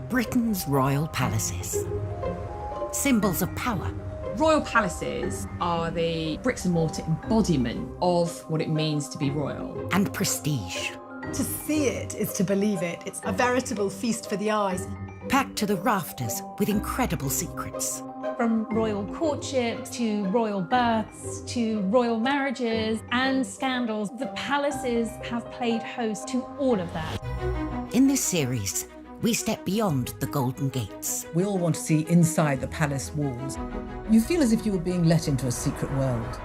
Britain's royal palaces. Symbols of power. Royal palaces are the bricks and mortar embodiment of what it means to be royal. And prestige. To see it is to believe it. It's a veritable feast for the eyes. Packed to the rafters with incredible secrets. From royal courtships to royal births to royal marriages and scandals, the palaces have played host to all of that. In this series, we step beyond the Golden Gates. We all want to see inside the palace walls. You feel as if you were being let into a secret world.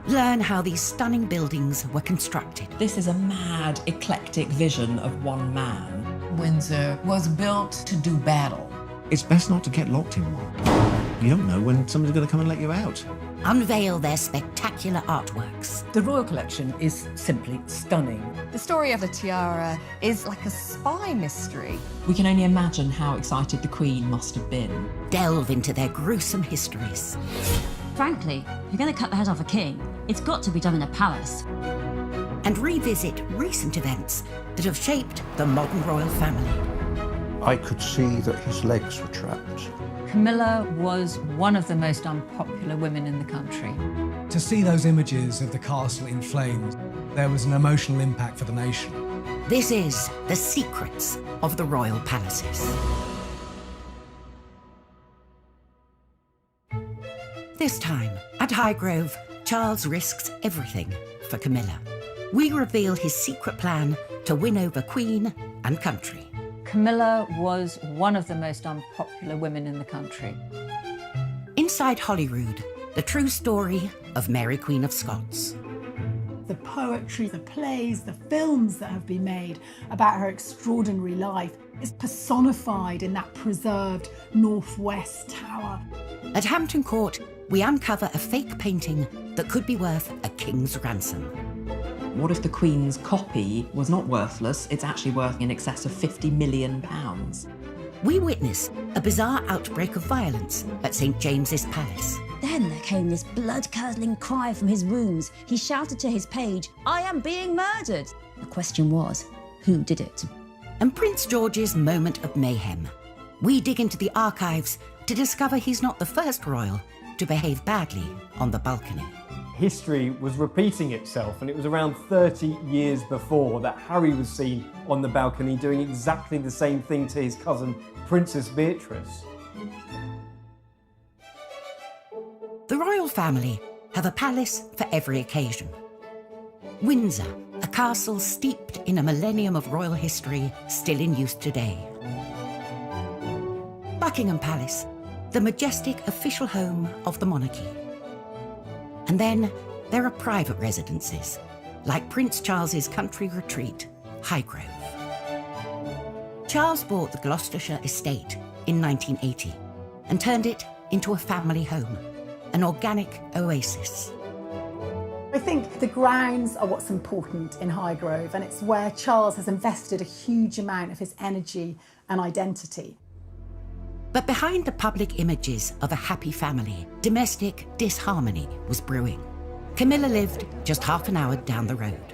Learn how these stunning buildings were constructed. This is a mad, eclectic vision of one man. Windsor was built to do battle. It's best not to get locked in one. You don't know when somebody's going to come and let you out. Unveil their spectacular artworks. The royal collection is simply stunning. The story of the tiara is like a spy mystery. We can only imagine how excited the Queen must have been. Delve into their gruesome histories. Frankly, if you're going to cut the head off a king, it's got to be done in a palace. And revisit recent events that have shaped the modern royal family. I could see that his legs were trapped. Camilla was one of the most unpopular women in the country. To see those images of the castle in flames, there was an emotional impact for the nation. This is The Secrets of the Royal Palaces. This time, at Highgrove, Charles risks everything for Camilla. We reveal his secret plan to win over Queen and country. Camilla was one of the most unpopular women in the country. Inside Holyrood, the true story of Mary, Queen of Scots. The poetry, the plays, the films that have been made about her extraordinary life is personified in that preserved Northwest Tower. At Hampton Court, we uncover a fake painting that could be worth a king's ransom. What if the Queen's copy was not worthless, it's actually worth in excess of £50 million? We witness a bizarre outbreak of violence at St. James's Palace. Then there came this blood-curdling cry from his rooms. He shouted to his page, "I am being murdered!" The question was, who did it? And Prince George's moment of mayhem. We dig into the archives to discover he's not the first royal to behave badly on the balcony. History was repeating itself, and it was around 30 years before that Harry was seen on the balcony doing exactly the same thing to his cousin, Princess Beatrice. The royal family have a palace for every occasion. Windsor, a castle steeped in a millennium of royal history, still in use today. Buckingham Palace, the majestic official home of the monarchy. And then there are private residences, like Prince Charles's country retreat, Highgrove. Charles bought the Gloucestershire estate in 1980 and turned it into a family home, an organic oasis. I think the grounds are what's important in Highgrove, and it's where Charles has invested a huge amount of his energy and identity. But behind the public images of a happy family, domestic disharmony was brewing. Camilla lived just half an hour down the road.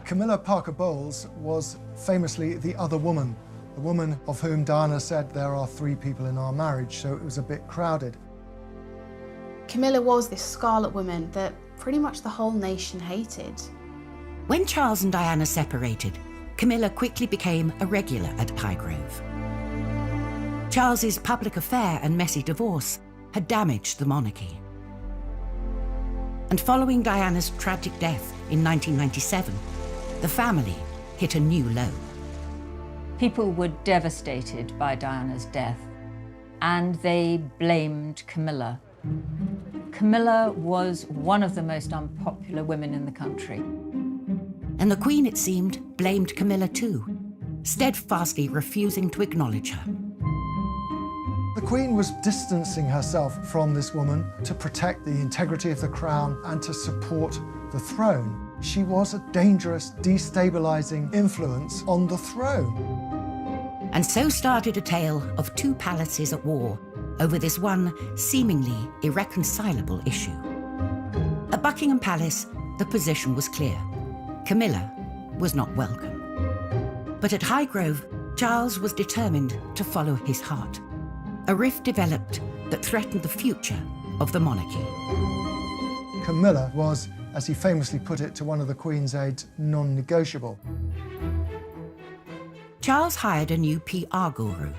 Camilla Parker Bowles was famously the other woman, the woman of whom Diana said there are 3 people in our marriage, so it was a bit crowded. Camilla was this scarlet woman that pretty much the whole nation hated. When Charles and Diana separated, Camilla quickly became a regular at Highgrove. Charles's public affair and messy divorce had damaged the monarchy. And following Diana's tragic death in 1997, the family hit a new low. People were devastated by Diana's death, and they blamed Camilla. Camilla was one of the most unpopular women in the country. And the Queen, it seemed, blamed Camilla too, steadfastly refusing to acknowledge her. The Queen was distancing herself from this woman to protect the integrity of the crown and to support the throne. She was a dangerous, destabilizing influence on the throne. And so started a tale of 2 palaces at war over this one seemingly irreconcilable issue. At Buckingham Palace, the position was clear. Camilla was not welcome. But at Highgrove, Charles was determined to follow his heart. A rift developed that threatened the future of the monarchy. Camilla was, as he famously put it to one of the Queen's aides, non-negotiable. Charles hired a new PR guru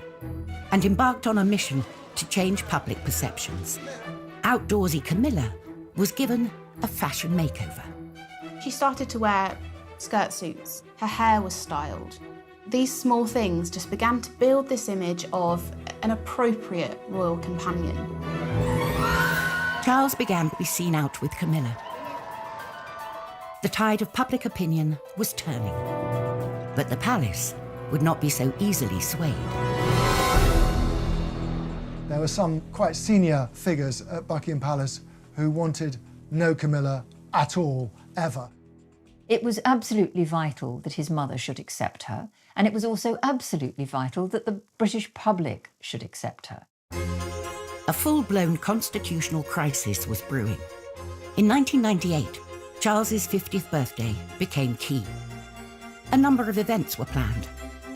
and embarked on a mission to change public perceptions. Outdoorsy Camilla was given a fashion makeover. She started to wear skirt suits. Her hair was styled. These small things just began to build this image of an appropriate royal companion. Charles began to be seen out with Camilla. The tide of public opinion was turning, but the palace would not be so easily swayed. There were some quite senior figures at Buckingham Palace who wanted no Camilla at all, ever. It was absolutely vital that his mother should accept her, and it was also absolutely vital that the British public should accept her. A full-blown constitutional crisis was brewing. In 1998, Charles's 50th birthday became key. A number of events were planned,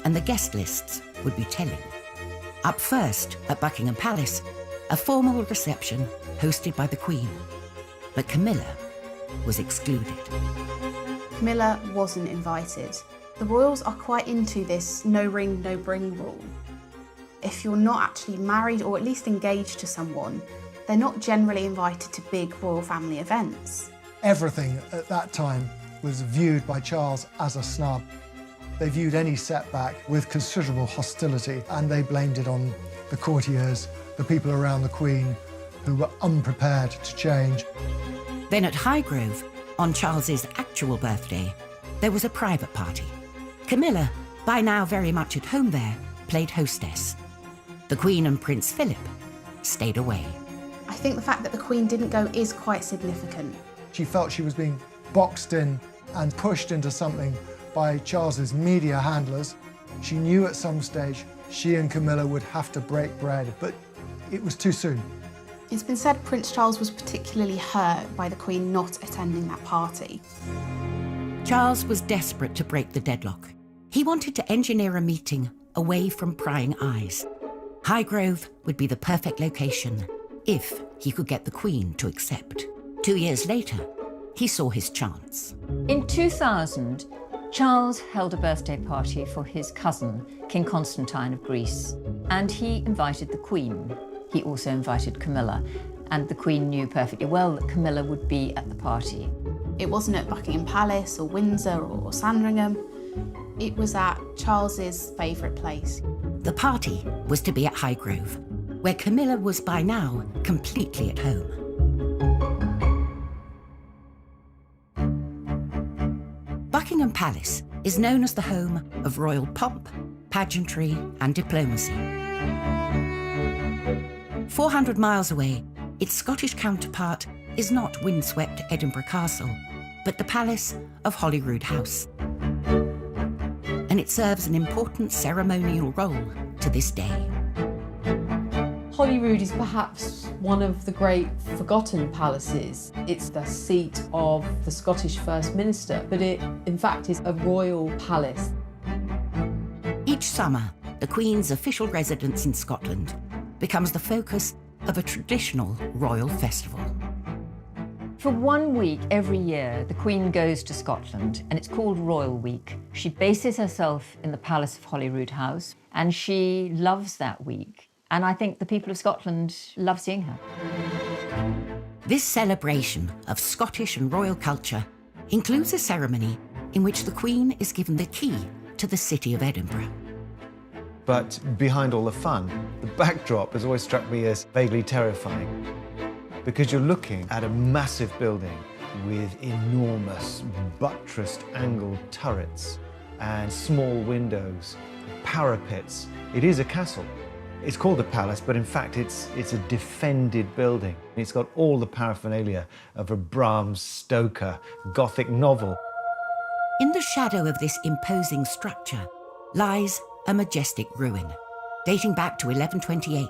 and the guest lists would be telling. Up first, at Buckingham Palace, a formal reception hosted by the Queen. But Camilla was excluded. Camilla wasn't invited. The royals are quite into this no ring, no bring rule. If you're not actually married or at least engaged to someone, they're not generally invited to big royal family events. Everything at that time was viewed by Charles as a snub. They viewed any setback with considerable hostility, and they blamed it on the courtiers, the people around the Queen, who were unprepared to change. Then at Highgrove, on Charles's actual birthday, there was a private party. Camilla, by now very much at home there, played hostess. The Queen and Prince Philip stayed away. I think the fact that the Queen didn't go is quite significant. She felt she was being boxed in and pushed into something by Charles's media handlers. She knew at some stage she and Camilla would have to break bread, but it was too soon. It's been said Prince Charles was particularly hurt by the Queen not attending that party. Charles was desperate to break the deadlock. He wanted to engineer a meeting away from prying eyes. Highgrove would be the perfect location if he could get the Queen to accept. 2 years later, he saw his chance. In 2000, Charles held a birthday party for his cousin, King Constantine of Greece, and he invited the Queen. He also invited Camilla, and the Queen knew perfectly well that Camilla would be at the party. It wasn't at Buckingham Palace or Windsor or Sandringham. It was at Charles's favourite place. The party was to be at Highgrove, where Camilla was by now completely at home. Buckingham Palace is known as the home of royal pomp, pageantry and diplomacy. 400 miles away, its Scottish counterpart is not windswept Edinburgh Castle, but the Palace of Holyrood House. And it serves an important ceremonial role to this day. Holyrood is perhaps one of the great forgotten palaces. It's the seat of the Scottish First Minister, but it in fact is a royal palace. Each summer, the Queen's official residence in Scotland becomes the focus of a traditional royal festival. For 1 week every year, the Queen goes to Scotland, and it's called Royal Week. She bases herself in the Palace of Holyrood House, and she loves that week. And I think the people of Scotland love seeing her. This celebration of Scottish and royal culture includes a ceremony in which the Queen is given the key to the city of Edinburgh. But behind all the fun, the backdrop has always struck me as vaguely terrifying, because you're looking at a massive building with enormous buttressed angled turrets and small windows, parapets. It is a castle. It's called a palace, but in fact it's a defended building. It's got all the paraphernalia of a Bram Stoker Gothic novel. In the shadow of this imposing structure lies a majestic ruin, dating back to 1128,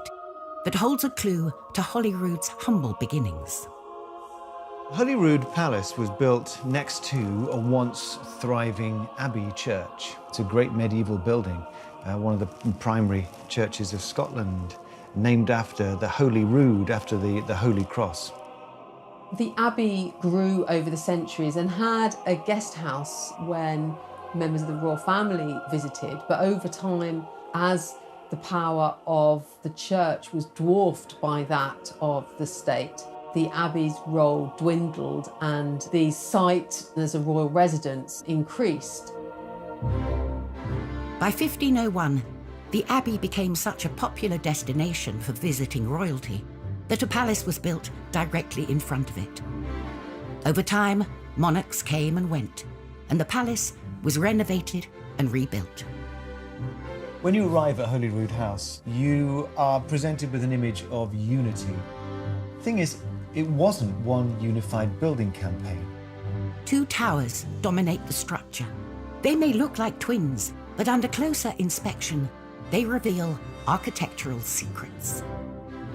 that holds a clue to Holyrood's humble beginnings. Holyrood Palace was built next to a once thriving abbey church. It's a great medieval building one of the primary churches of Scotland, named after the Holyrood, after the Holy Cross. The abbey grew over the centuries and had a guest house when members of the royal family visited, but over time, as the power of the church was dwarfed by that of the state, the abbey's role dwindled and the site as a royal residence increased. By 1501, the abbey became such a popular destination for visiting royalty that a palace was built directly in front of it. Over time, monarchs came and went, and the palace was renovated and rebuilt. When you arrive at Holyrood House, you are presented with an image of unity. The thing is, it wasn't one unified building campaign. Two towers dominate the structure. They may look like twins, but under closer inspection, they reveal architectural secrets.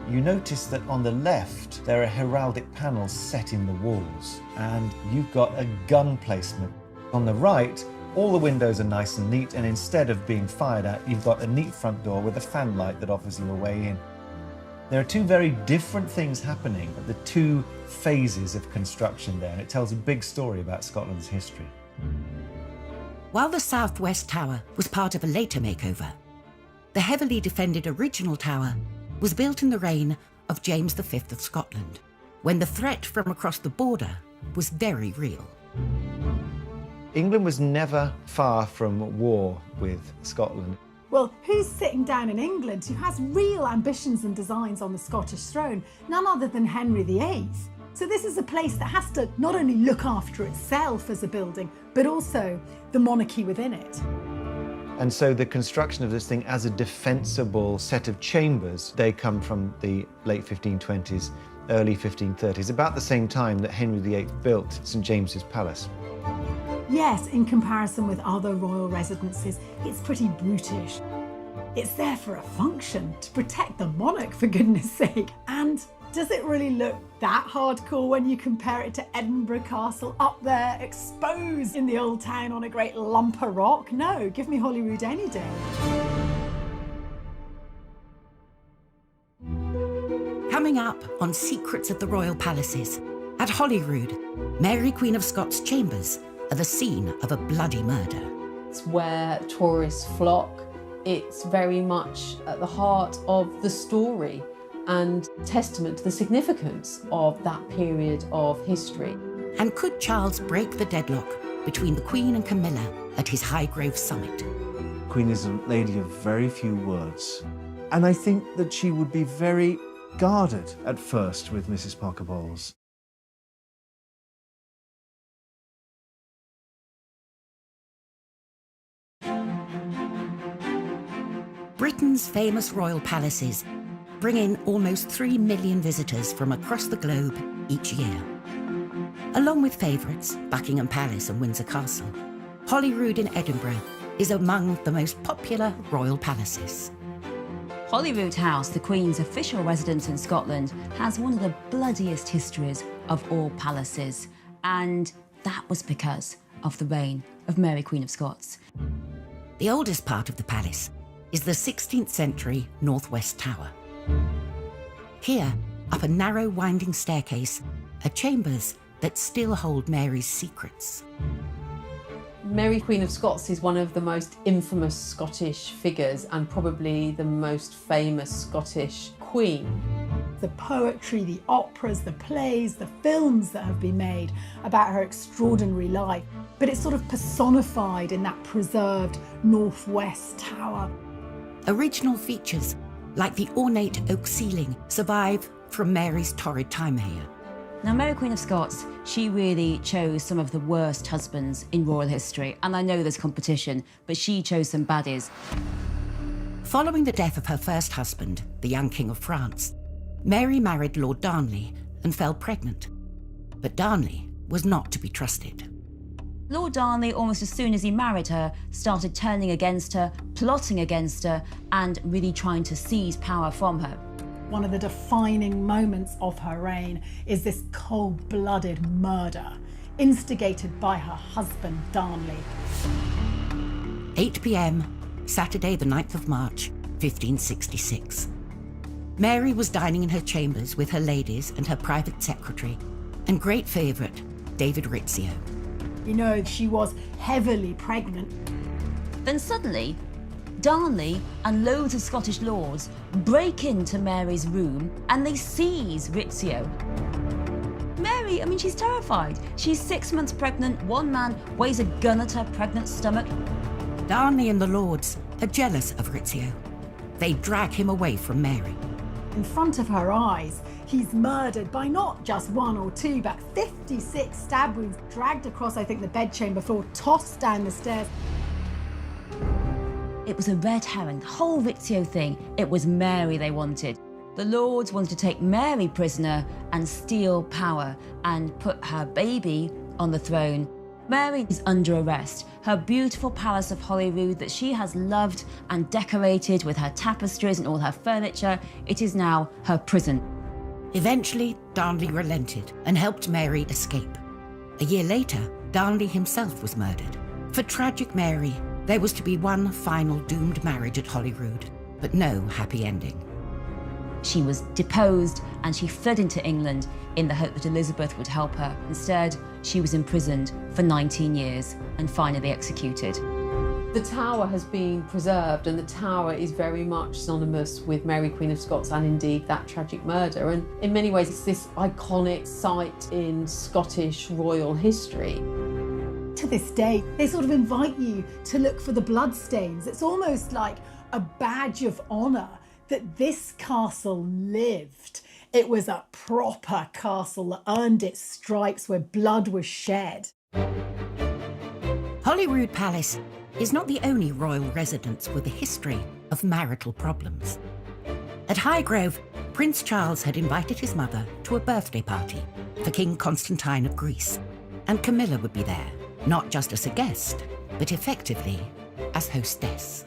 You notice that on the left, there are heraldic panels set in the walls, and you've got a gun placement. On the right, all the windows are nice and neat, and instead of being fired at, you've got a neat front door with a fan light that offers you a way in. There are two very different things happening at the two phases of construction there, and it tells a big story about Scotland's history. While the southwest tower was part of a later makeover, the heavily defended original tower was built in the reign of James V of Scotland, when the threat from across the border was very real. England was never far from war with Scotland. Well, who's sitting down in England who has real ambitions and designs on the Scottish throne? None other than Henry VIII. So this is a place that has to not only look after itself as a building, but also the monarchy within it. And so the construction of this thing as a defensible set of chambers, they come from the late 1520s, early 1530s, about the same time that Henry VIII built St James's Palace. Yes, in comparison with other royal residences, it's pretty brutish. It's there for a function, to protect the monarch, for goodness sake. And does it really look that hardcore when you compare it to Edinburgh Castle up there, exposed in the old town on a great lump of rock? No, give me Holyrood any day. Coming up on Secrets of the Royal Palaces, at Holyrood, Mary Queen of Scots' chambers are the scene of a bloody murder. It's where tourists flock. It's very much at the heart of the story and testament to the significance of that period of history. And could Charles break the deadlock between the Queen and Camilla at his Highgrove summit? The Queen is a lady of very few words. And I think that she would be very guarded at first with Mrs. Parker Bowles. Britain's famous royal palaces bring in almost 3 million visitors from across the globe each year. Along with favourites, Buckingham Palace and Windsor Castle, Holyrood in Edinburgh is among the most popular royal palaces. Holyrood House, the Queen's official residence in Scotland, has one of the bloodiest histories of all palaces, and that was because of the reign of Mary Queen of Scots. The oldest part of the palace is the 16th century Northwest Tower. Here, up a narrow winding staircase, are chambers that still hold Mary's secrets. Mary Queen of Scots is one of the most infamous Scottish figures and probably the most famous Scottish queen. The poetry, the operas, the plays, the films that have been made about her extraordinary life, but it's sort of personified in that preserved Northwest Tower. Original features, like the ornate oak ceiling, survive from Mary's torrid time here. Now, Mary Queen of Scots, she really chose some of the worst husbands in royal history, and I know there's competition, but she chose some baddies. Following the death of her first husband, the young King of France, Mary married Lord Darnley and fell pregnant. But Darnley was not to be trusted. Lord Darnley, almost as soon as he married her, started turning against her, plotting against her, and really trying to seize power from her. One of the defining moments of her reign is this cold-blooded murder, instigated by her husband, Darnley. 8 p.m, Saturday the 9th of March, 1566. Mary was dining in her chambers with her ladies and her private secretary and great favourite, David Rizzio. You know, she was heavily pregnant. Then suddenly, Darnley and loads of Scottish lords break into Mary's room and they seize Rizzio. Mary, she's terrified. She's 6 months pregnant, one man weighs a gun at her pregnant stomach. Darnley and the lords are jealous of Rizzio. They drag him away from Mary. In front of her eyes, he's murdered by not just 1 or 2, but 56 stab wounds, dragged across, I think, the bedchamber floor, tossed down the stairs. It was a red herring, the whole Rizzio thing. It was Mary they wanted. The lords wanted to take Mary prisoner and steal power and put her baby on the throne. Mary is under arrest. Her beautiful palace of Holyrood that she has loved and decorated with her tapestries and all her furniture, it is now her prison. Eventually, Darnley relented and helped Mary escape. A year later, Darnley himself was murdered. For tragic Mary, there was to be one final doomed marriage at Holyrood, but no happy ending. She was deposed and she fled into England in the hope that Elizabeth would help her. Instead, she was imprisoned for 19 years and finally executed. The Tower has been preserved, and the Tower is very much synonymous with Mary, Queen of Scots, and indeed that tragic murder. And in many ways, it's this iconic site in Scottish royal history. To this day, they sort of invite you to look for the bloodstains. It's almost like a badge of honour that this castle lived. It was a proper castle that earned its stripes where blood was shed. Holyrood Palace is not the only royal residence with a history of marital problems. At Highgrove, Prince Charles had invited his mother to a birthday party for King Constantine of Greece, and Camilla would be there, not just as a guest, but effectively as hostess.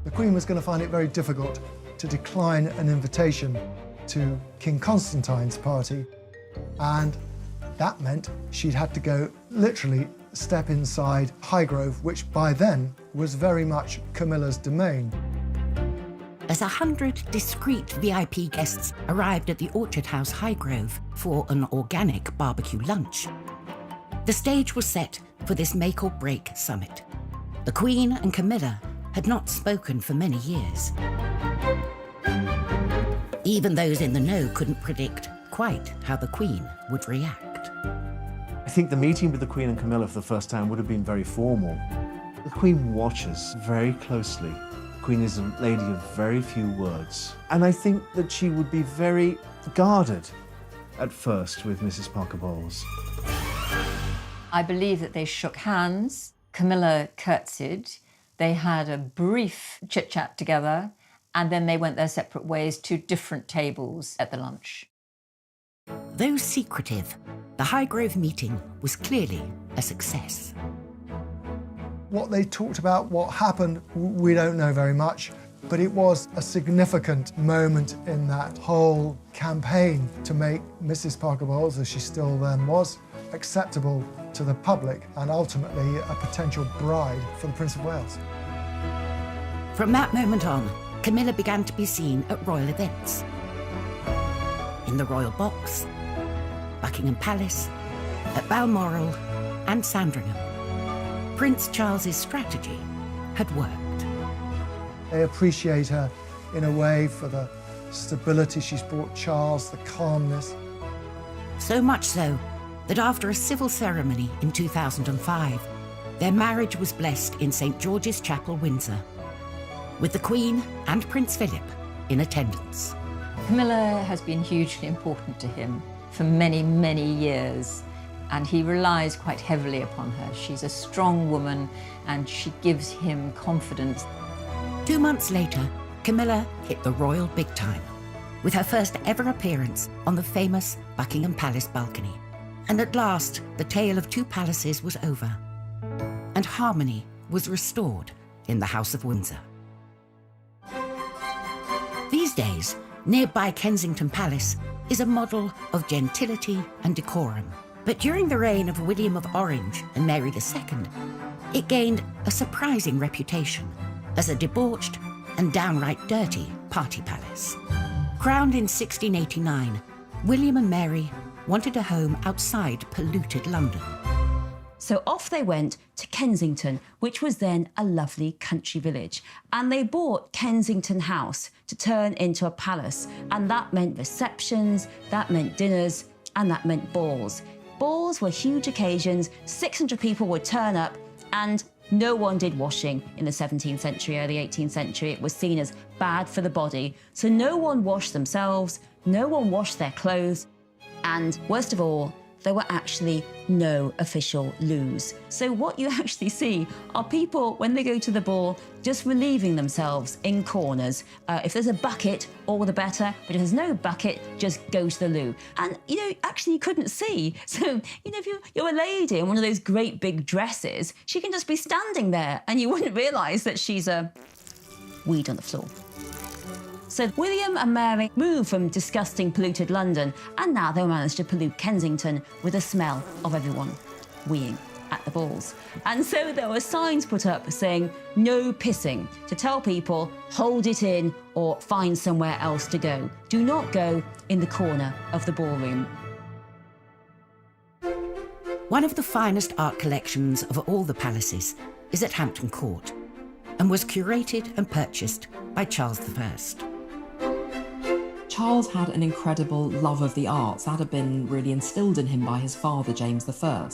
The Queen was going to find it very difficult to decline an invitation to King Constantine's party, and that meant she'd had to go literally step inside Highgrove, which by then was very much Camilla's domain. As 100 discreet VIP guests arrived at the Orchard House Highgrove for an organic barbecue lunch, the stage was set for this make-or-break summit. The Queen and Camilla had not spoken for many years. Even those in the know couldn't predict quite how the Queen would react. I think the meeting with the Queen and Camilla for the first time would have been very formal. The Queen watches very closely. The Queen is a lady of very few words. And I think that she would be very guarded at first with Mrs. Parker Bowles. I believe that they shook hands. Camilla curtsied. They had a brief chit-chat together, and then they went their separate ways to different tables at the lunch. Though secretive, the Highgrove meeting was clearly a success. What they talked about, what happened, we don't know very much, but it was a significant moment in that whole campaign to make Mrs. Parker Bowles, as she still then was, acceptable to the public and ultimately a potential bride for the Prince of Wales. From that moment on, Camilla began to be seen at royal events. In the Royal Box, Buckingham Palace, at Balmoral and Sandringham. Prince Charles's strategy had worked. They appreciate her in a way for the stability she's brought Charles, the calmness. So much so that after a civil ceremony in 2005, their marriage was blessed in St. George's Chapel, Windsor, with the Queen and Prince Philip in attendance. Camilla has been hugely important to him for many, many years, and he relies quite heavily upon her. She's a strong woman, and she gives him confidence. 2 months later, Camilla hit the royal big time, with her first ever appearance on the famous Buckingham Palace balcony. And at last, the tale of two palaces was over, and harmony was restored in the House of Windsor. These days, nearby Kensington Palace is a model of gentility and decorum. But during the reign of William of Orange and Mary II, it gained a surprising reputation as a debauched and downright dirty party palace. Crowned in 1689, William and Mary wanted a home outside polluted London. So off they went to Kensington, which was then a lovely country village. And they bought Kensington House to turn into a palace. And that meant receptions, that meant dinners, and that meant balls. Balls were huge occasions, 600 people would turn up, and no one did washing in the 17th century, early 18th century. It was seen as bad for the body. So no one washed themselves, no one washed their clothes, and worst of all, there were actually no official loos. So what you actually see are people, when they go to the ball, just relieving themselves in corners. If there's a bucket, all the better, but if there's no bucket, just go to the loo. And, actually you couldn't see. So, if you're a lady in one of those great big dresses, she can just be standing there and you wouldn't realise that she's a weed on the floor. So William and Mary moved from disgusting, polluted London, and now they managed to pollute Kensington with the smell of everyone weeing at the balls. And so there were signs put up saying, no pissing, to tell people, hold it in or find somewhere else to go. Do not go in the corner of the ballroom. One of the finest art collections of all the palaces is at Hampton Court and was curated and purchased by Charles I. Charles had an incredible love of the arts. That had been really instilled in him by his father, James I.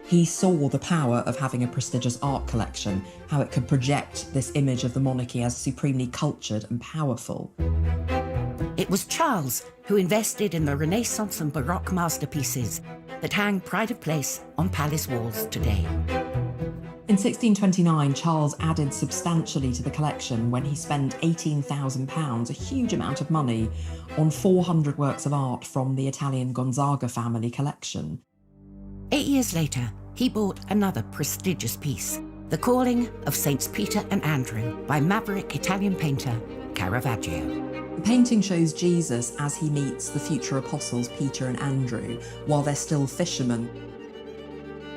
He saw the power of having a prestigious art collection, how it could project this image of the monarchy as supremely cultured and powerful. It was Charles who invested in the Renaissance and Baroque masterpieces that hang pride of place on palace walls today. In 1629, Charles added substantially to the collection when he spent £18,000, a huge amount of money, on 400 works of art from the Italian Gonzaga family collection. 8 years later, he bought another prestigious piece, The Calling of Saints Peter and Andrew by maverick Italian painter Caravaggio. The painting shows Jesus as he meets the future apostles Peter and Andrew while they're still fishermen.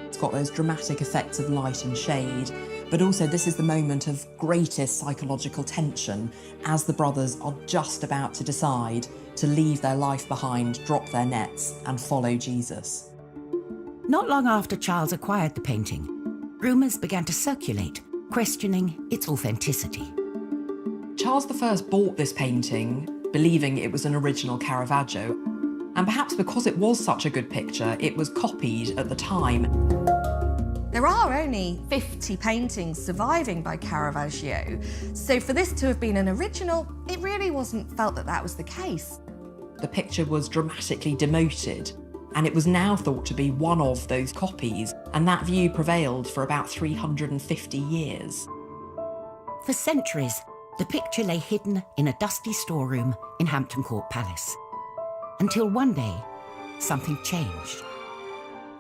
It's got those dramatic effects of light and shade, but also this is the moment of greatest psychological tension as the brothers are just about to decide to leave their life behind, drop their nets, and follow Jesus. Not long after Charles acquired the painting, rumours began to circulate, questioning its authenticity. Charles I bought this painting, believing it was an original Caravaggio, and perhaps because it was such a good picture, it was copied at the time. There are only 50 paintings surviving by Caravaggio, so for this to have been an original, it really wasn't felt that that was the case. The picture was dramatically demoted, and it was now thought to be one of those copies, and that view prevailed for about 350 years. For centuries, the picture lay hidden in a dusty storeroom in Hampton Court Palace. Until one day, something changed.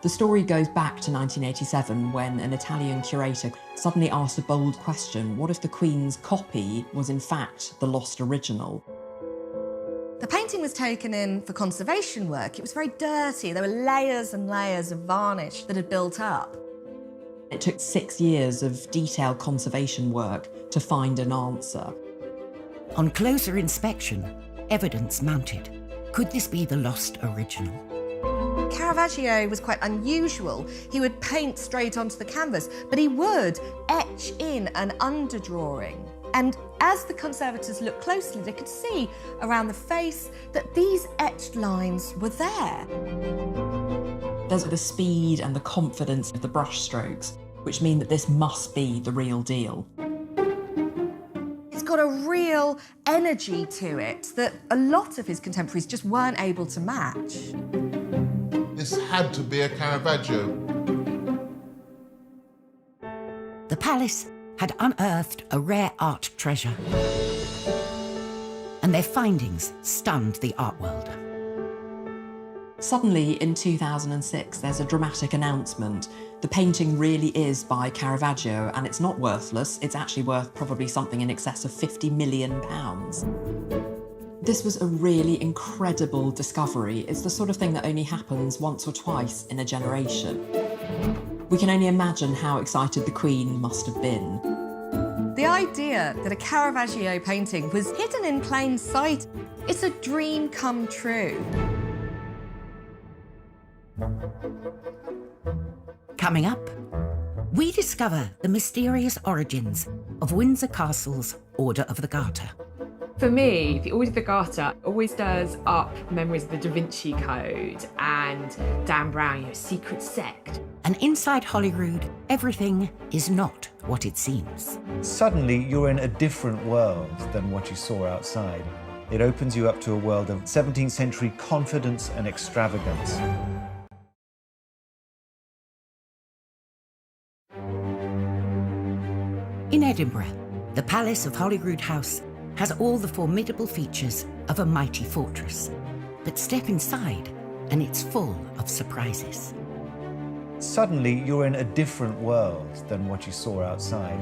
The story goes back to 1987 when an Italian curator suddenly asked a bold question: what if the Queen's copy was in fact the lost original? The painting was taken in for conservation work. It was very dirty. There were layers and layers of varnish that had built up. It took 6 years of detailed conservation work to find an answer. On closer inspection, evidence mounted. Could this be the lost original? Caravaggio was quite unusual. He would paint straight onto the canvas, but he would etch in an underdrawing. And as the conservators looked closely, they could see around the face that these etched lines were there. There's the speed and the confidence of the brush strokes, which mean that this must be the real deal. It's got a real energy to it that a lot of his contemporaries just weren't able to match. This had to be a Caravaggio. The palace had unearthed a rare art treasure, and their findings stunned the art world. Suddenly, in 2006, there's a dramatic announcement. The painting really is by Caravaggio, and it's not worthless. It's actually worth probably something in excess of £50 million. This was a really incredible discovery. It's the sort of thing that only happens once or twice in a generation. We can only imagine how excited the Queen must have been. The idea that a Caravaggio painting was hidden in plain sight, it's a dream come true. Coming up, we discover the mysterious origins of Windsor Castle's Order of the Garter. For me, the Order of the Garter always stirs up memories of the Da Vinci Code and Dan Brown, secret sect. And inside Holyrood, everything is not what it seems. Suddenly, you're in a different world than what you saw outside. It opens you up to a world of 17th century confidence and extravagance. In Edinburgh, the Palace of Holyrood House has all the formidable features of a mighty fortress. But step inside, and it's full of surprises. Suddenly, you're in a different world than what you saw outside.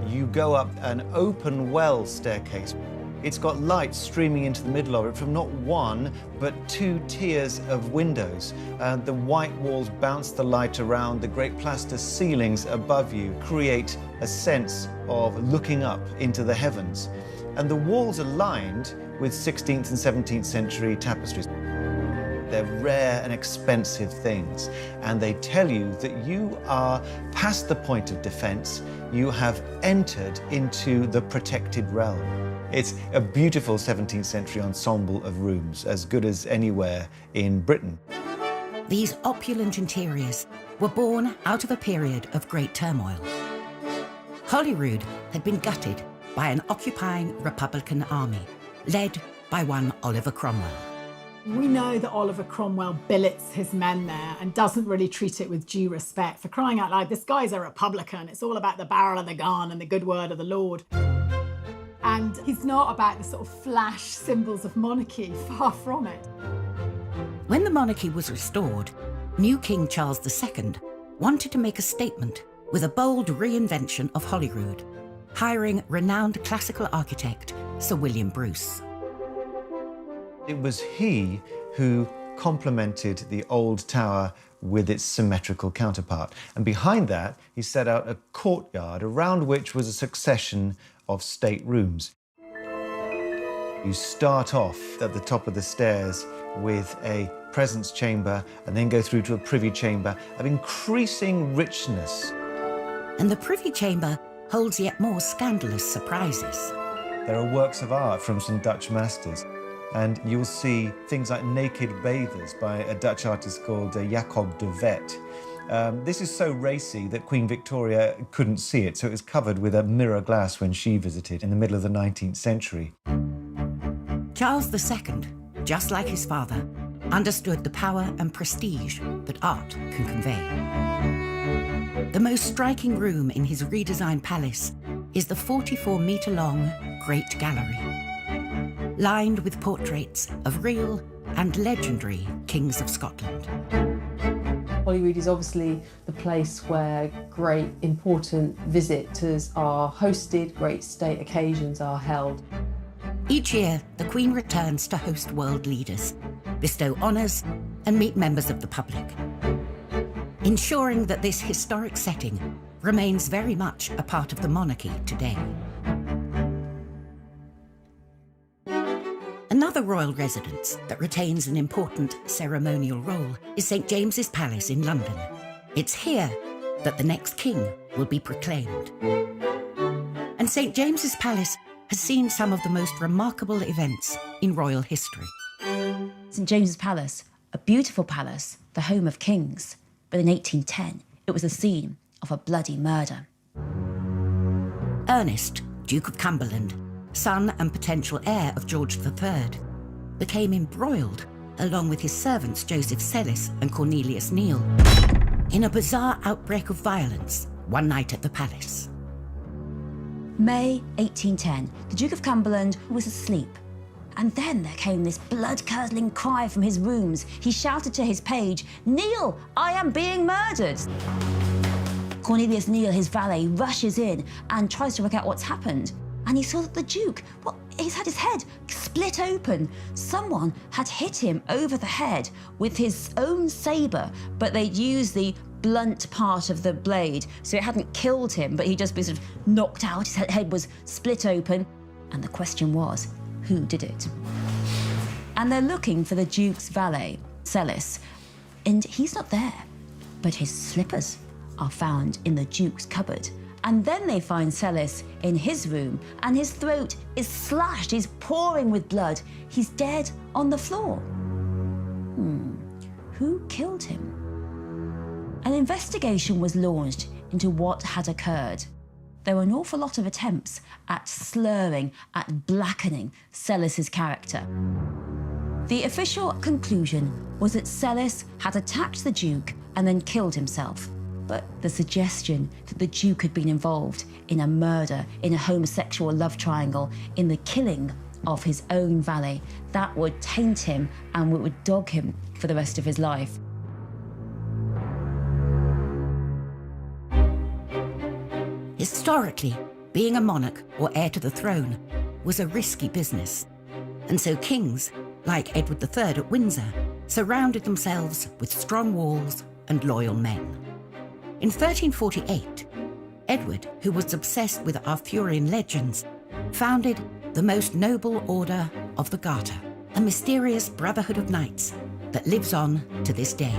You go up an open well staircase. It's got light streaming into the middle of it from not one, but 2 tiers of windows. The white walls bounce the light around. The great plaster ceilings above you create a sense of looking up into the heavens. And the walls are lined with 16th and 17th century tapestries. They're rare and expensive things, and they tell you that you are past the point of defense. You have entered into the protected realm. It's a beautiful 17th century ensemble of rooms, as good as anywhere in Britain. These opulent interiors were born out of a period of great turmoil. Holyrood had been gutted by an occupying Republican army, led by one Oliver Cromwell. We know that Oliver Cromwell billets his men there and doesn't really treat it with due respect. For crying out loud, this guy's a Republican. It's all about the barrel of the gun and the good word of the Lord. And he's not about the sort of flash symbols of monarchy, far from it. When the monarchy was restored, new King Charles II wanted to make a statement with a bold reinvention of Holyrood, hiring renowned classical architect Sir William Bruce. It was he who complemented the old tower with its symmetrical counterpart. And behind that, he set out a courtyard around which was a succession of state rooms. You start off at the top of the stairs with a presence chamber and then go through to a privy chamber of increasing richness. And the privy chamber holds yet more scandalous surprises. There are works of art from some Dutch masters. And you'll see things like naked bathers by a Dutch artist called Jacob de Vet. This is so racy that Queen Victoria couldn't see it, so it was covered with a mirror glass when she visited in the middle of the 19th century. Charles II, just like his father, understood the power and prestige that art can convey. The most striking room in his redesigned palace is the 44-metre-long Great Gallery, lined with portraits of real and legendary kings of Scotland. Holyrood is obviously the place where great important visitors are hosted, great state occasions are held. Each year, the Queen returns to host world leaders, bestow honours and meet members of the public, ensuring that this historic setting remains very much a part of the monarchy today. Another royal residence that retains an important ceremonial role is St James's Palace in London. It's here that the next king will be proclaimed. And St James's Palace has seen some of the most remarkable events in royal history. St James's Palace, a beautiful palace, the home of kings. But in 1810, it was the scene of a bloody murder. Ernest, Duke of Cumberland, son and potential heir of George III, became embroiled, along with his servants Joseph Sellis and Cornelius Neil, in a bizarre outbreak of violence one night at the palace. May 1810, the Duke of Cumberland was asleep. And then there came this blood-curdling cry from his rooms. He shouted to his page, "Neil, I am being murdered!" Cornelius Neil, his valet, rushes in and tries to work out what's happened. And he saw that the Duke, he's had his head split open. Someone had hit him over the head with his own sabre, but they'd used the blunt part of the blade, so it hadn't killed him, but he'd just been sort of knocked out, his head was split open. And the question was, who did it? And they're looking for the Duke's valet, Celis, and he's not there. But his slippers are found in the Duke's cupboard. And then they find Celis in his room, and his throat is slashed, he's pouring with blood. He's dead on the floor. Who killed him? An investigation was launched into what had occurred. There were an awful lot of attempts at slurring, at blackening Celis's character. The official conclusion was that Celis had attacked the Duke and then killed himself. But the suggestion that the Duke had been involved in a murder, in a homosexual love triangle, in the killing of his own valet, that would taint him and would dog him for the rest of his life. Historically, being a monarch or heir to the throne was a risky business. And so kings, like Edward III at Windsor, surrounded themselves with strong walls and loyal men. In 1348, Edward, who was obsessed with Arthurian legends, founded the most noble order of the Garter, a mysterious brotherhood of knights that lives on to this day.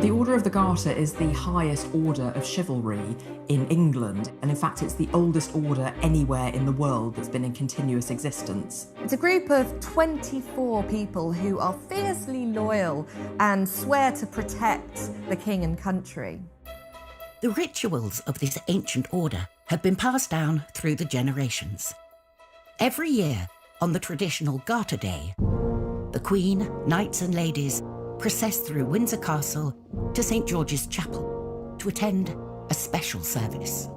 The Order of the Garter is the highest order of chivalry in England, and in fact it's the oldest order anywhere in the world that's been in continuous existence. It's a group of 24 people who are fiercely loyal and swear to protect the king and country. The rituals of this ancient order have been passed down through the generations. Every year, on the traditional Garter Day, the Queen, knights and ladies process through Windsor Castle to St. George's Chapel to attend a special service.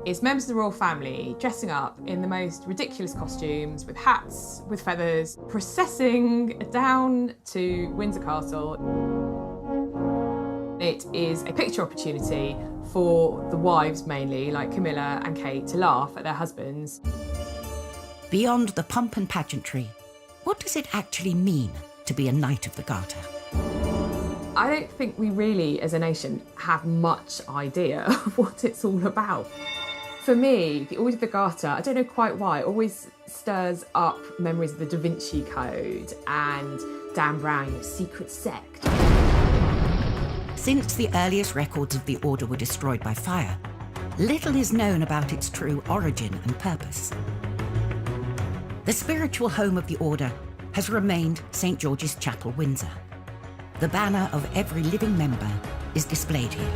It's members of the royal family dressing up in the most ridiculous costumes, with hats, with feathers, processing down to Windsor Castle. It is a picture opportunity for the wives mainly, like Camilla and Kate, to laugh at their husbands. Beyond the pomp and pageantry, what does it actually mean to be a Knight of the Garter? I don't think we really, as a nation, have much idea of what it's all about. For me, the Order of the Garter, I don't know quite why, it always stirs up memories of the Da Vinci Code and Dan Brown, secret sect. Since the earliest records of the order were destroyed by fire, little is known about its true origin and purpose. The spiritual home of the order has remained St. George's Chapel, Windsor. The banner of every living member is displayed here.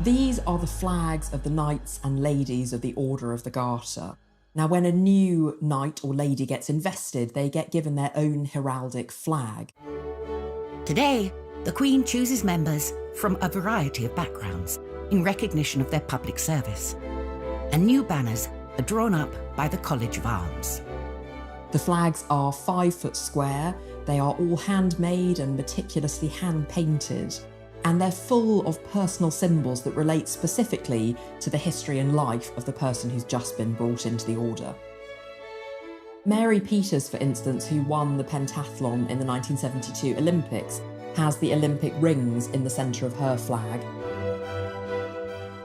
These are the flags of the knights and ladies of the Order of the Garter. Now, when a new knight or lady gets invested, they get given their own heraldic flag. Today, the Queen chooses members from a variety of backgrounds in recognition of their public service. And new banners are drawn up by the College of Arms. The flags are 5 foot square, they are all handmade and meticulously hand-painted, and they're full of personal symbols that relate specifically to the history and life of the person who's just been brought into the order. Mary Peters, for instance, who won the pentathlon in the 1972 Olympics, has the Olympic rings in the centre of her flag.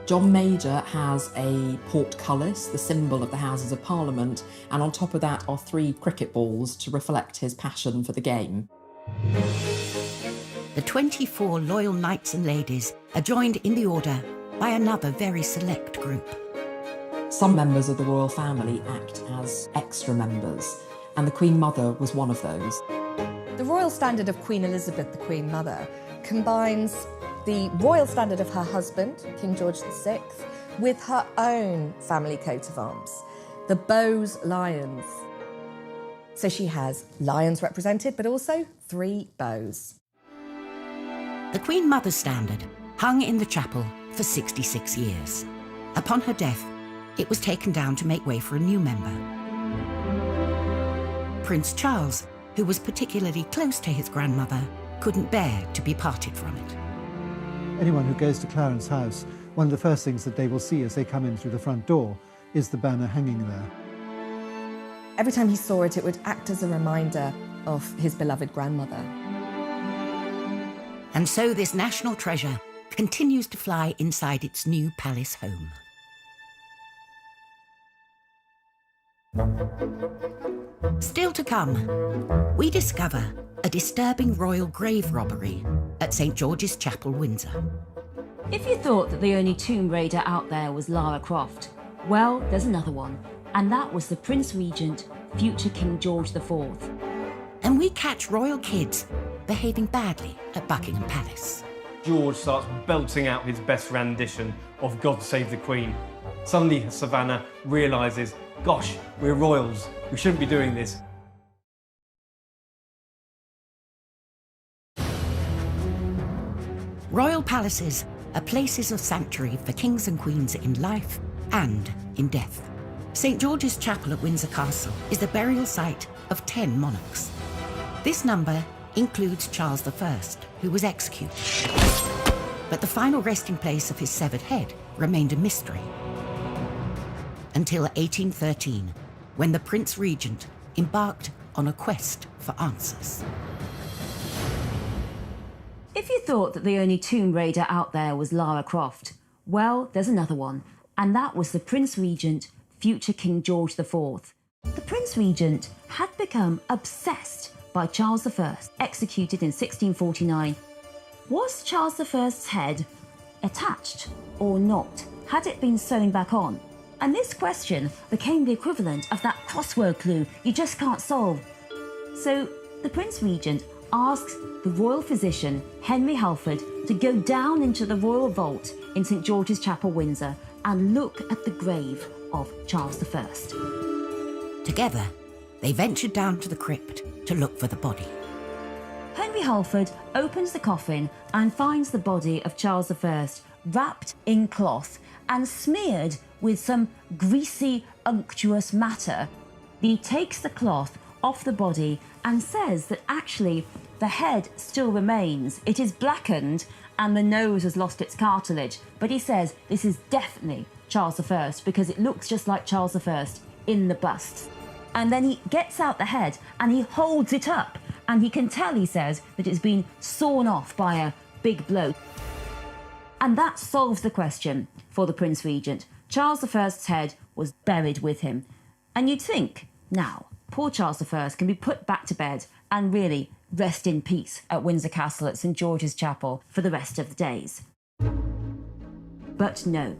John Major has a portcullis, the symbol of the Houses of Parliament, and on top of that are 3 cricket balls to reflect his passion for the game. The 24 loyal knights and ladies are joined in the order by another very select group. Some members of the royal family act as extra members, and the Queen Mother was one of those. The royal standard of Queen Elizabeth, the Queen Mother, combines the royal standard of her husband, King George VI, with her own family coat of arms, the Bowes Lions. So she has lions represented, but also 3 bows. The Queen Mother's standard hung in the chapel for 66 years. Upon her death, it was taken down to make way for a new member. Prince Charles, who was particularly close to his grandmother, couldn't bear to be parted from it. Anyone who goes to Clarence House, one of the first things that they will see as they come in through the front door is the banner hanging there. Every time he saw it, it would act as a reminder of his beloved grandmother. And so this national treasure continues to fly inside its new palace home. Still to come, we discover a disturbing royal grave robbery at St George's Chapel, Windsor. If you thought that the only tomb raider out there was Lara Croft, well, there's another one, and that was the Prince Regent, future King George IV. And we catch royal kids behaving badly at Buckingham Palace. George starts belting out his best rendition of God Save the Queen. Suddenly Savannah realises, gosh, we're royals, we shouldn't be doing this. Royal palaces are places of sanctuary for kings and queens in life and in death. St George's Chapel at Windsor Castle is the burial site of 10 monarchs. This number includes Charles I, who was executed. But the final resting place of his severed head remained a mystery. Until 1813, when the Prince Regent embarked on a quest for answers. If you thought that the only tomb raider out there was Lara Croft, well, there's another one, and that was the Prince Regent, future King George IV. The Prince Regent had become obsessed by Charles I, executed in 1649. Was Charles I's head attached or not? Had it been sewn back on? And this question became the equivalent of that crossword clue you just can't solve. So the Prince Regent asks the royal physician, Henry Halford, to go down into the royal vault in St George's Chapel, Windsor, and look at the grave of Charles I. Together, they ventured down to the crypt to look for the body. Henry Halford opens the coffin and finds the body of Charles I wrapped in cloth and smeared with some greasy, unctuous matter. He takes the cloth off the body and says that actually the head still remains. It is blackened and the nose has lost its cartilage. But he says this is definitely Charles I because it looks just like Charles I in the bust. And then he gets out the head and he holds it up and he can tell, he says, that it's been sawn off by a big blow. And that solves the question for the Prince Regent. Charles I's head was buried with him. And you'd think, now, poor Charles I can be put back to bed and really rest in peace at Windsor Castle at St George's Chapel for the rest of the days. But no,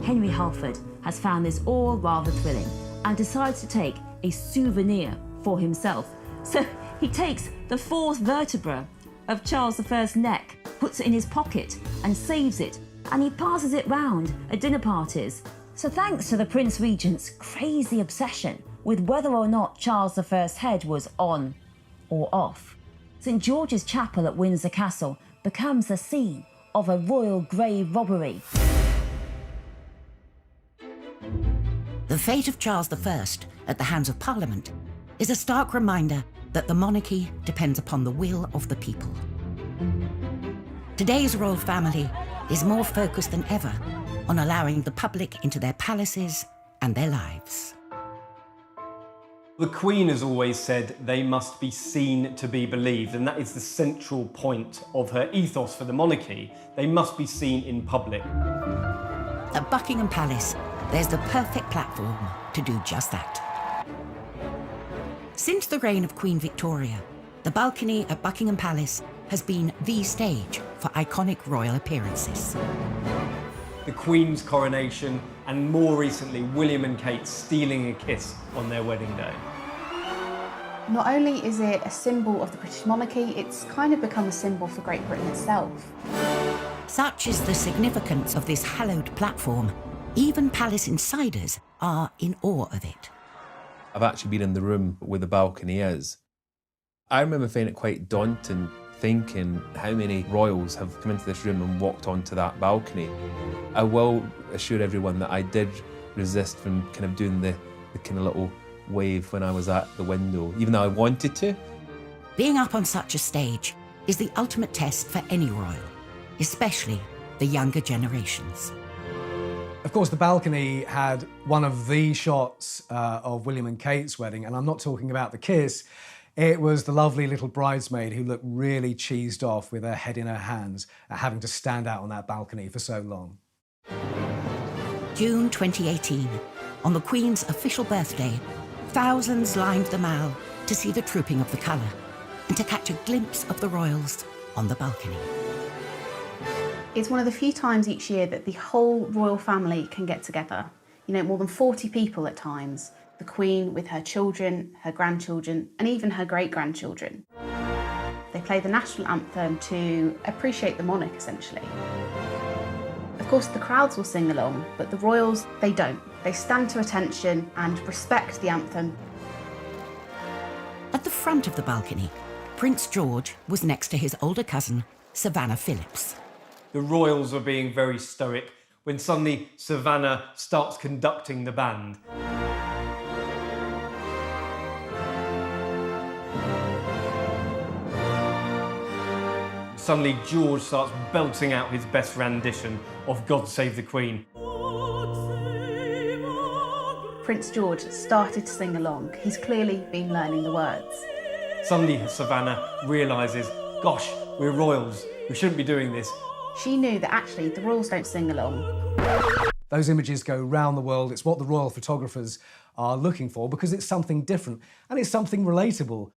Henry Halford has found this all rather thrilling and decides to take a souvenir for himself. So he takes the fourth vertebra of Charles I's neck, puts it in his pocket and saves it, and he passes it round at dinner parties. So thanks to the Prince Regent's crazy obsession with whether or not Charles I's head was on or off, St George's Chapel at Windsor Castle becomes the scene of a royal grave robbery. The fate of Charles I at the hands of Parliament is a stark reminder that the monarchy depends upon the will of the people. Today's royal family is more focused than ever on allowing the public into their palaces and their lives. The Queen has always said they must be seen to be believed, and that is the central point of her ethos for the monarchy. They must be seen in public. At Buckingham Palace, there's the perfect platform to do just that. Since the reign of Queen Victoria, the balcony at Buckingham Palace has been the stage for iconic royal appearances. The Queen's coronation, and more recently, William and Kate stealing a kiss on their wedding day. Not only is it a symbol of the British monarchy, it's kind of become a symbol for Great Britain itself. Such is the significance of this hallowed platform, even palace insiders are in awe of it. I've actually been in the room where the balcony is. I remember finding it quite daunting, thinking how many royals have come into this room and walked onto that balcony. I will assure everyone that I did resist from kind of doing the kind of little wave when I was at the window, even though I wanted to. Being up on such a stage is the ultimate test for any royal, especially the younger generations. Of course, the balcony had one of the shots of William and Kate's wedding, and I'm not talking about the kiss. It was the lovely little bridesmaid who looked really cheesed off with her head in her hands at having to stand out on that balcony for so long. June 2018, on the Queen's official birthday, thousands lined the Mall to see the trooping of the colour and to catch a glimpse of the royals on the balcony. It's one of the few times each year that the whole royal family can get together. You know, more than 40 people at times. The Queen with her children, her grandchildren, and even her great-grandchildren. They play the national anthem to appreciate the monarch, essentially. Of course, the crowds will sing along, but the royals, they don't. They stand to attention and respect the anthem. At the front of the balcony, Prince George was next to his older cousin, Savannah Phillips. The royals are being very stoic when suddenly Savannah starts conducting the band. Suddenly George starts belting out his best rendition of God Save the Queen. Prince George started to sing along. He's clearly been learning the words. Suddenly Savannah realises, gosh, we're royals, we shouldn't be doing this. She knew that actually the royals don't sing along. Those images go round the world. It's what the royal photographers are looking for because it's something different and it's something relatable.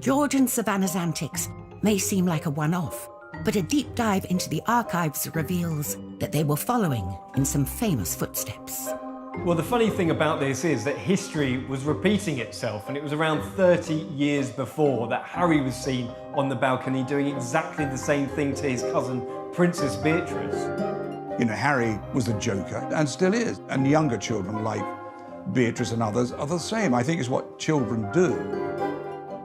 George and Savannah's antics may seem like a one-off, but a deep dive into the archives reveals that they were following in some famous footsteps. Well, the funny thing about this is that history was repeating itself, and it was around 30 years before that Harry was seen on the balcony doing exactly the same thing to his cousin, Princess Beatrice. You know, Harry was a joker, and still is, and younger children like Beatrice and others are the same. I think it's what children do.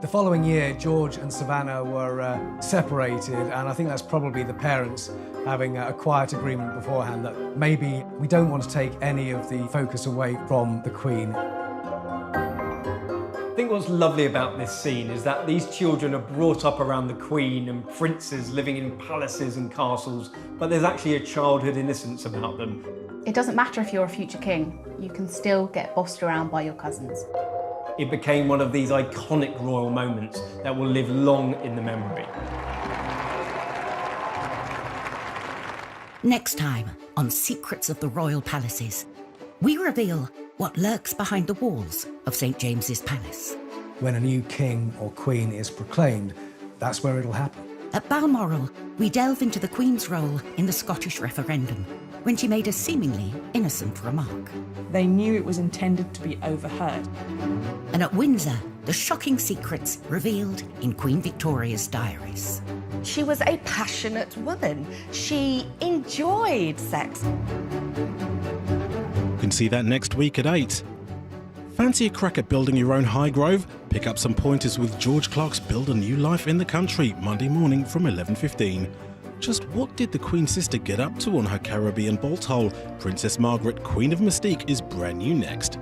The following year, George and Savannah were separated, and I think that's probably the parents having a quiet agreement beforehand that maybe we don't want to take any of the focus away from the Queen. I think what's lovely about this scene is that these children are brought up around the Queen and princes living in palaces and castles, but there's actually a childhood innocence about them. It doesn't matter if you're a future king, you can still get bossed around by your cousins. It became one of these iconic royal moments that will live long in the memory. Next time on Secrets of the Royal Palaces, we reveal what lurks behind the walls of St. James's Palace. When a new king or queen is proclaimed, that's where it'll happen. At Balmoral, we delve into the Queen's role in the Scottish referendum, when she made a seemingly innocent remark. They knew it was intended to be overheard. And at Windsor, the shocking secrets revealed in Queen Victoria's diaries. She was a passionate woman. She enjoyed sex. You can see that next week at 8. Fancy a crack at building your own Highgrove? Pick up some pointers with George Clark's Build a New Life in the Country, Monday morning from 11:15. Just what did the Queen's sister get up to on her Caribbean bolt hole? Princess Margaret, Queen of Mystique, is brand new next.